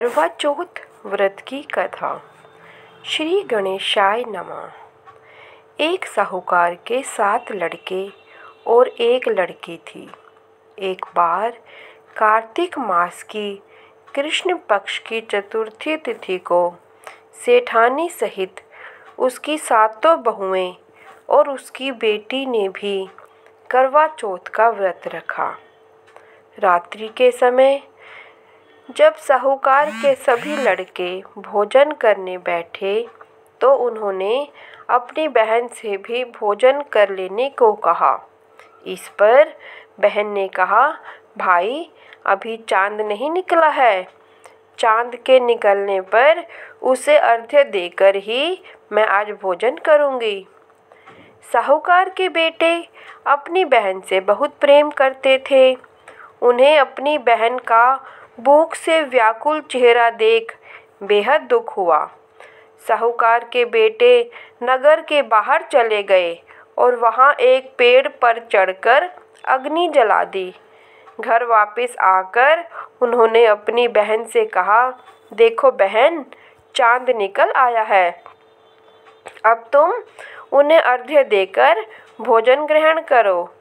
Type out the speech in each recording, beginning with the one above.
करवा चौथ व्रत की कथा। श्री गणेशाय नमः। एक साहूकार के 7 लड़के और एक लड़की थी। एक बार कार्तिक मास की कृष्ण पक्ष की चतुर्थी तिथि को सेठानी सहित उसकी 7 बहुएं और उसकी बेटी ने भी करवा चौथ का व्रत रखा। रात्रि के समय जब साहूकार के सभी लड़के भोजन करने बैठे तो उन्होंने अपनी बहन से भी भोजन कर लेने को कहा। इस पर बहन ने कहा, भाई अभी चांद नहीं निकला है। चांद के निकलने पर उसे अर्घ्य देकर ही मैं आज भोजन करूंगी। साहूकार के बेटे अपनी बहन से बहुत प्रेम करते थे। उन्हें अपनी बहन का भूख से व्याकुल चेहरा देख बेहद दुख हुआ। साहूकार के बेटे नगर के बाहर चले गए और वहां एक पेड़ पर चढ़कर अग्नि जला दी। घर वापस आकर उन्होंने अपनी बहन से कहा, देखो बहन, चांद निकल आया है। अब तुम उन्हें अर्घ्य देकर भोजन ग्रहण करो।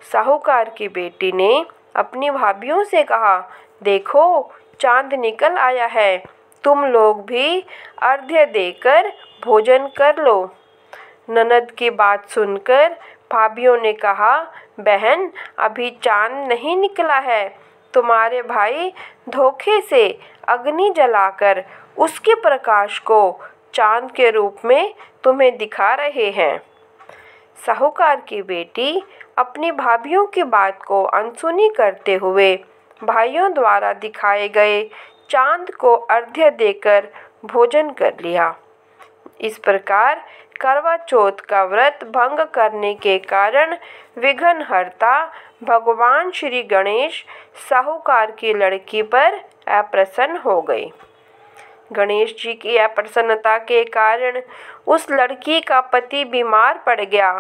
साहूकार की बेटी ने अपनी भाभियों से कहा, देखो चांद निकल आया है, तुम लोग भी अर्घ्य देकर भोजन कर लो। ननद की बात सुनकर भाभियों ने कहा, बहन अभी चांद नहीं निकला है। तुम्हारे भाई धोखे से अग्नि जलाकर उसके प्रकाश को चांद के रूप में तुम्हें दिखा रहे हैं। साहूकार की बेटी अपनी भाभियों की बात को अनसुनी करते हुए भाइयों द्वारा दिखाए गए चांद को अर्घ्य देकर भोजन कर लिया। इस प्रकार करवा चौथ का व्रत भंग करने के कारण विघ्नहर्ता भगवान श्री गणेश साहूकार की लड़की पर अप्रसन्न हो गए। गणेश जी की अप्रसन्नता के कारण उस लड़की का पति बीमार पड़ गया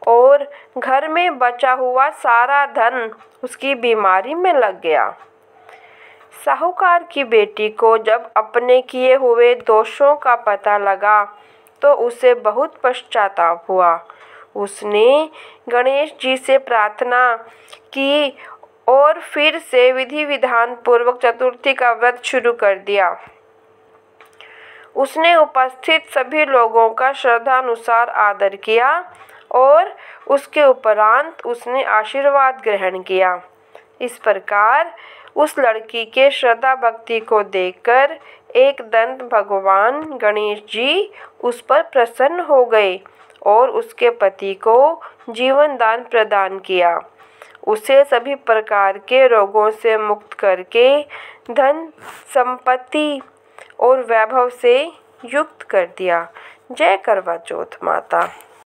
और घर में बचा हुआ सारा धन उसकी बीमारी में लग गया। साहूकार की बेटी को जब अपने किए हुए दोषों का पता लगा तो उसे बहुत पश्चाताप हुआ। उसने गणेश जी से प्रार्थना की और फिर से विधि विधान पूर्वक चतुर्थी का व्रत शुरू कर दिया। उसने उपस्थित सभी लोगों का श्रद्धानुसार आदर किया और उसके उपरांत उसने आशीर्वाद ग्रहण किया। इस प्रकार उस लड़की के श्रद्धा भक्ति को देखकर एक दंत भगवान गणेश जी उस पर प्रसन्न हो गए और उसके पति को जीवन दान प्रदान किया। उसे सभी प्रकार के रोगों से मुक्त करके धन संपत्ति और वैभव से युक्त कर दिया। जय करवा चौथ माता।